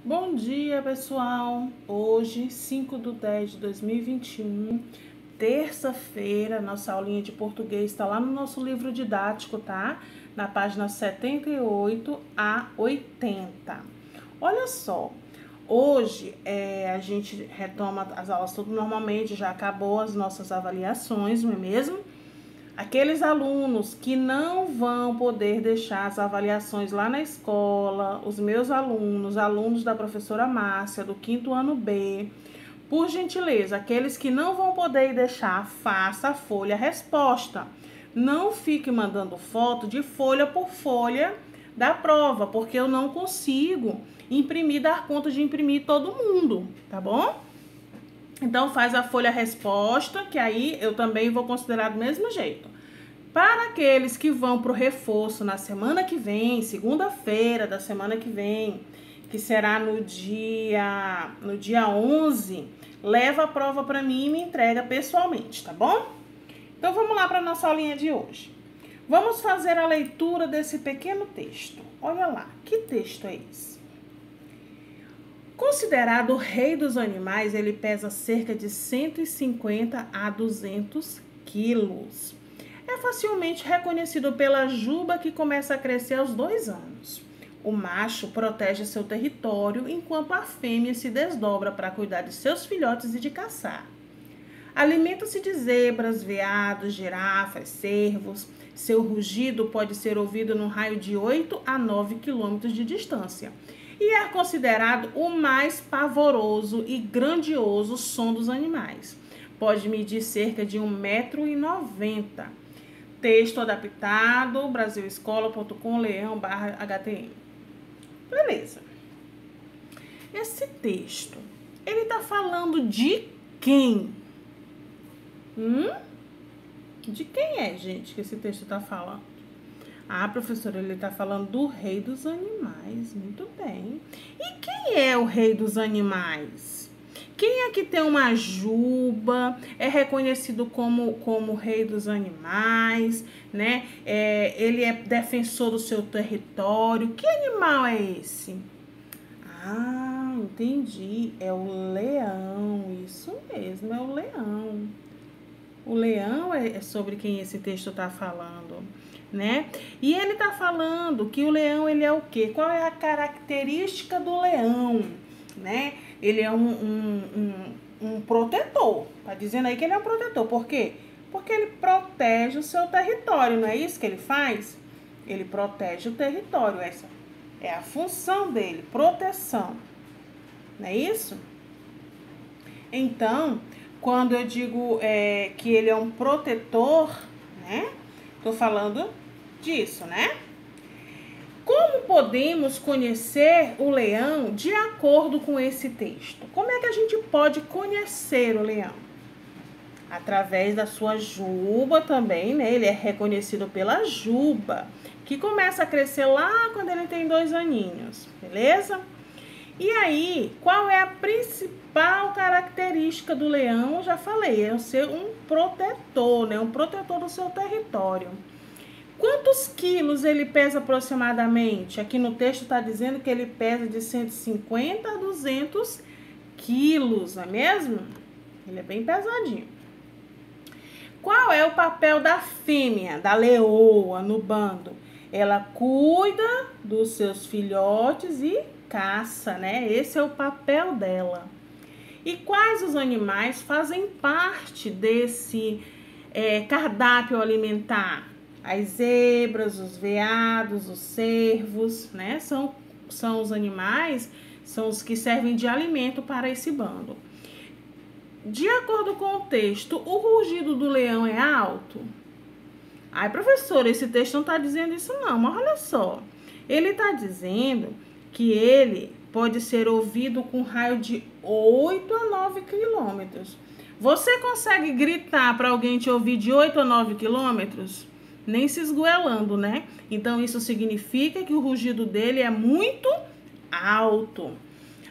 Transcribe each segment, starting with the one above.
Bom dia, pessoal! Hoje, 5/10/2021, terça-feira, nossa aulinha de português está lá no nosso livro didático, tá? Na página 78 a 80. Olha só, hoje a gente retoma as aulas tudo normalmente, já acabou as nossas avaliações, não é mesmo? Aqueles alunos que não vão poder deixar as avaliações lá na escola, os meus alunos da professora Márcia, do 5º ano B, por gentileza, aqueles que não vão poder deixar, faça a folha resposta. Não fique mandando foto de folha por folha da prova, porque eu não consigo dar conta de imprimir todo mundo, tá bom? Então, faz a folha resposta, que aí eu também vou considerar do mesmo jeito. Para aqueles que vão para o reforço na semana que vem, segunda-feira da semana que vem, que será no dia 11, leva a prova para mim e me entrega pessoalmente, tá bom? Então, vamos lá para a nossa aulinha de hoje. Vamos fazer a leitura desse pequeno texto. Olha lá, que texto é esse? Considerado o rei dos animais, ele pesa cerca de 150 a 200 quilos. É facilmente reconhecido pela juba que começa a crescer aos 2 anos. O macho protege seu território enquanto a fêmea se desdobra para cuidar de seus filhotes e de caçar. Alimenta-se de zebras, veados, girafas, cervos. Seu rugido pode ser ouvido num raio de 8 a 9 quilômetros de distância. E é considerado o mais pavoroso e grandioso som dos animais. Pode medir cerca de 1,90 m. Texto adaptado, brasilescola.com, leão/HTM. Beleza. Esse texto, ele tá falando de quem? De quem é, gente, que esse texto tá falando? Ah, professora, ele tá falando do rei dos animais. Muito bem. E quem é o rei dos animais? Quem é que tem uma juba, é reconhecido como rei dos animais, né? Ele é defensor do seu território. Que animal é esse? Ah, entendi. É o leão. Isso mesmo, é o leão. O leão é sobre quem esse texto está falando, né? E ele está falando que o leão, ele é o quê? Qual é a característica do leão, né? Ele é um protetor. Tá dizendo aí que ele é um protetor. Por quê? Porque ele protege o seu território, não é isso que ele faz? Ele protege o território, essa é a função dele, proteção. Não é isso? Então, quando eu digo que ele é um protetor, né? Tô falando disso, né? Como podemos conhecer o leão de acordo com esse texto? Como é que a gente pode conhecer o leão? Através da sua juba também, né? Ele é reconhecido pela juba, que começa a crescer lá quando ele tem 2 aninhos, beleza? E aí, qual é a principal característica do leão? Eu já falei, é ser um protetor, né? Um protetor do seu território. Quantos quilos ele pesa aproximadamente? Aqui no texto está dizendo que ele pesa de 150 a 200 quilos, não é mesmo? Ele é bem pesadinho. Qual é o papel da fêmea, da leoa, no bando? Ela cuida dos seus filhotes e caça, né? Esse é o papel dela. E quais os animais fazem parte desse cardápio alimentar? As zebras, os veados, os cervos, né? São os animais, são os que servem de alimento para esse bando. De acordo com o texto, o rugido do leão é alto? Ai, professora, esse texto não está dizendo isso não, mas olha só. Ele está dizendo que ele pode ser ouvido com raio de 8 a 9 quilômetros. Você consegue gritar para alguém te ouvir de 8 a 9 quilômetros? Nem se esgoelando, né? Então, isso significa que o rugido dele é muito alto.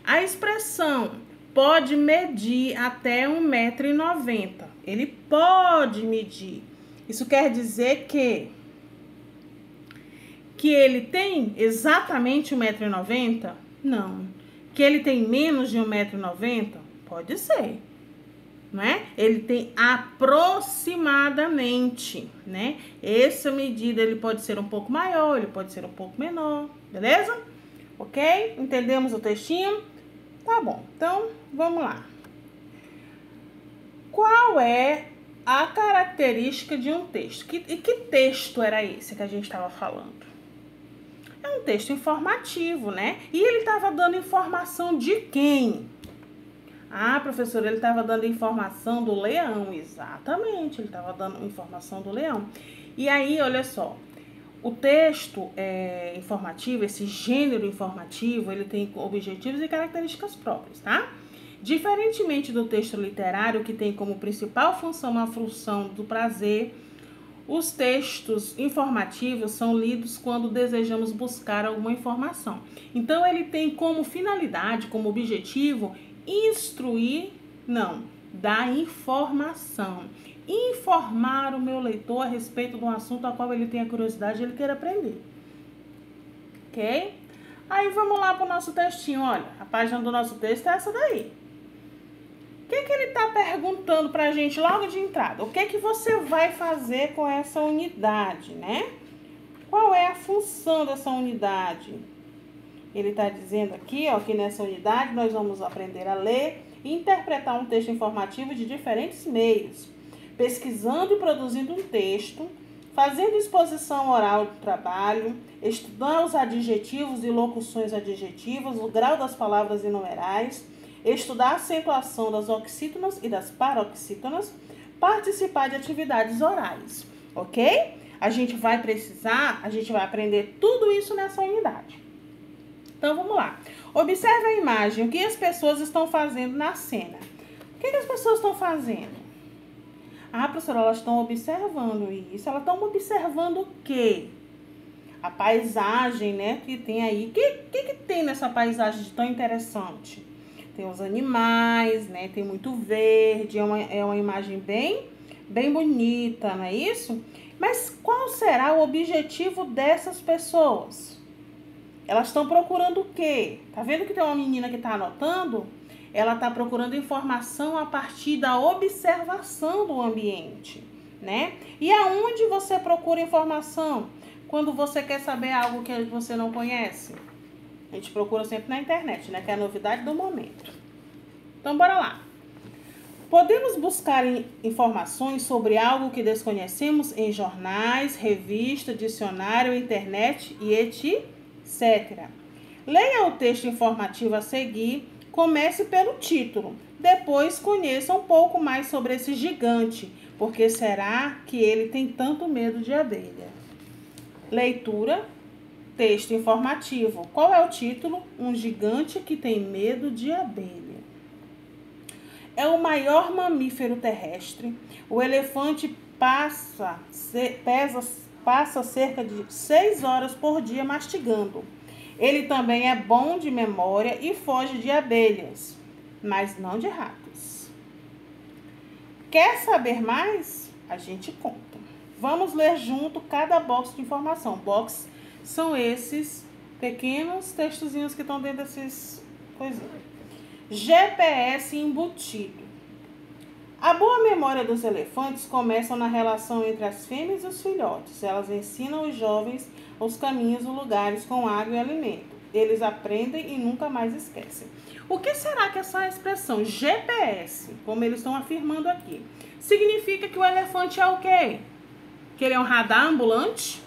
A expressão pode medir até 1,90 m. Ele pode medir. Isso quer dizer que ele tem exatamente 1,90 m? Não. Que ele tem menos de 1,90 m? Pode ser, né? Ele tem aproximadamente, né? Essa medida ele pode ser um pouco maior, ele pode ser um pouco menor, beleza? Ok? Entendemos o textinho? Tá bom, então vamos lá. Qual é a característica de um texto? Que texto era esse que a gente estava falando? É um texto informativo, né? E ele estava dando informação de quem? Ah, professora, ele estava dando informação do leão. Exatamente, ele estava dando informação do leão. E aí, olha só, o texto informativo, esse gênero informativo, ele tem objetivos e características próprias, tá? Diferentemente do texto literário, que tem como principal função a função do prazer, os textos informativos são lidos quando desejamos buscar alguma informação. Então, ele tem como finalidade, como objetivo, instruir, não, dar informação. Informar o meu leitor a respeito de um assunto a qual ele tem a curiosidade e ele queira aprender. Ok? Aí, vamos lá para o nosso textinho. Olha, a página do nosso texto é essa daí. O que ele está perguntando para a gente logo de entrada? O que você vai fazer com essa unidade, né? Qual é a função dessa unidade? Ele está dizendo aqui, ó, que nessa unidade nós vamos aprender a ler e interpretar um texto informativo de diferentes meios, pesquisando e produzindo um texto, fazendo exposição oral do trabalho, estudando os adjetivos e locuções adjetivas, o grau das palavras e numerais, estudar a acentuação das oxítonas e das paroxítonas, participar de atividades orais, ok? A gente vai aprender tudo isso nessa unidade. Então, vamos lá. Observe a imagem, o que as pessoas estão fazendo na cena. O que as pessoas estão fazendo? Ah, professora, elas estão observando isso. Elas estão observando o quê? A paisagem, né, que tem aí. O que tem nessa paisagem de tão interessante? Tem os animais, né, tem muito verde, é uma imagem bem bonita, não é isso? Mas qual será o objetivo dessas pessoas? Elas estão procurando o quê? Tá vendo que tem uma menina que está anotando? Ela está procurando informação a partir da observação do ambiente, né? E aonde você procura informação? Quando você quer saber algo que você não conhece? A gente procura sempre na internet, né? Que é a novidade do momento. Então, bora lá. Podemos buscar informações sobre algo que desconhecemos em jornais, revista, dicionário, internet e etc. Leia o texto informativo a seguir. Comece pelo título. Depois conheça um pouco mais sobre esse gigante. Por que será que ele tem tanto medo de abelha? Leitura. Texto informativo. Qual é o título? Um gigante que tem medo de abelha. É o maior mamífero terrestre. O elefante passa cerca de 6 horas por dia mastigando. Ele também é bom de memória e foge de abelhas, mas não de ratos. Quer saber mais? A gente conta. Vamos ler junto cada box de informação. Box são esses pequenos textozinhos que estão dentro desses coisinhas. GPS embutido. A boa memória dos elefantes começa na relação entre as fêmeas e os filhotes. Elas ensinam os jovens os caminhos e lugares com água e alimento. Eles aprendem e nunca mais esquecem. O que será que essa expressão GPS, como eles estão afirmando aqui, significa que o elefante é o quê? Que ele é um radar ambulante?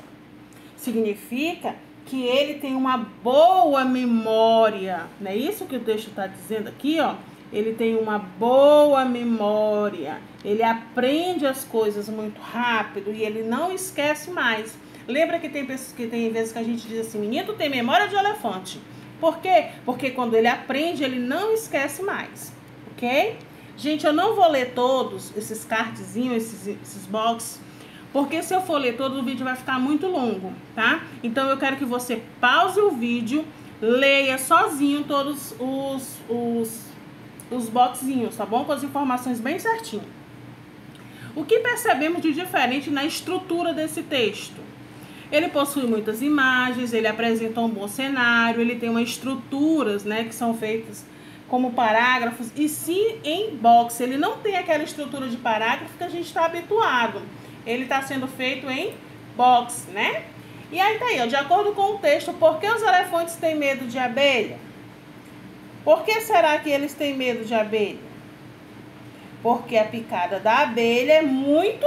Significa que ele tem uma boa memória. Não é isso que o texto está dizendo aqui, ó? Ele tem uma boa memória. Ele aprende as coisas muito rápido e ele não esquece mais. Lembra que tem vezes que a gente diz assim, menino, tem memória de elefante. Por quê? Porque quando ele aprende, ele não esquece mais. Ok? Gente, eu não vou ler todos esses cardzinhos, esses boxes, porque se eu for ler todo o vídeo vai ficar muito longo, tá? Então eu quero que você pause o vídeo, leia sozinho todos os boxinhos, tá bom? Com as informações bem certinho. O que percebemos de diferente na estrutura desse texto? Ele possui muitas imagens, ele apresenta um bom cenário, ele tem umas estruturas, né, que são feitas como parágrafos, e se em box ele não tem aquela estrutura de parágrafo que a gente está habituado, ele está sendo feito em box, né? E aí tá aí, ó, de acordo com o texto, por que os elefantes têm medo de abelha? Por que será que eles têm medo de abelha? Porque a picada da abelha é muito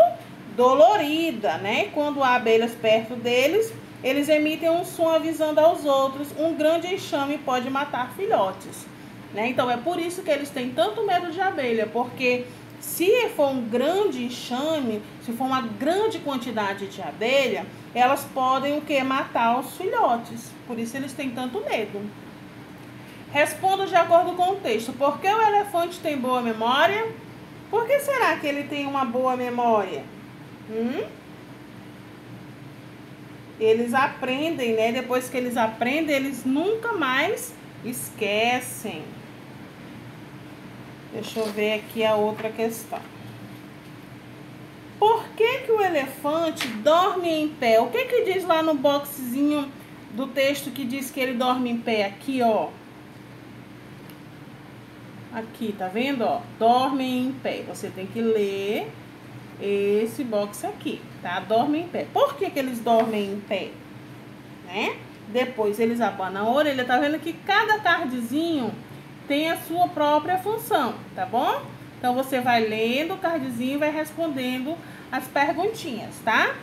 dolorida, né? Quando há abelhas perto deles, eles emitem um som avisando aos outros. Um grande enxame pode matar filhotes, né? Então é por isso que eles têm tanto medo de abelha, porque se for um grande enxame, se for uma grande quantidade de abelha, elas podem o que? Matar os filhotes. Por isso eles têm tanto medo. Responda de acordo com o texto. Por que o elefante tem boa memória? Por que será que ele tem uma boa memória? Eles aprendem, né? Depois que eles aprendem, eles nunca mais esquecem. Deixa eu ver aqui a outra questão. Por que o elefante dorme em pé? O que diz lá no boxezinho do texto que diz que ele dorme em pé? Aqui, ó. Aqui, tá vendo, ó? Dorme em pé. Você tem que ler esse box aqui, tá? Dorme em pé. Por que eles dormem em pé? Né? Depois eles abanam a orelha. Tá vendo que cada cardzinho tem a sua própria função, tá bom? Então você vai lendo o cardzinho e vai respondendo as perguntinhas, tá?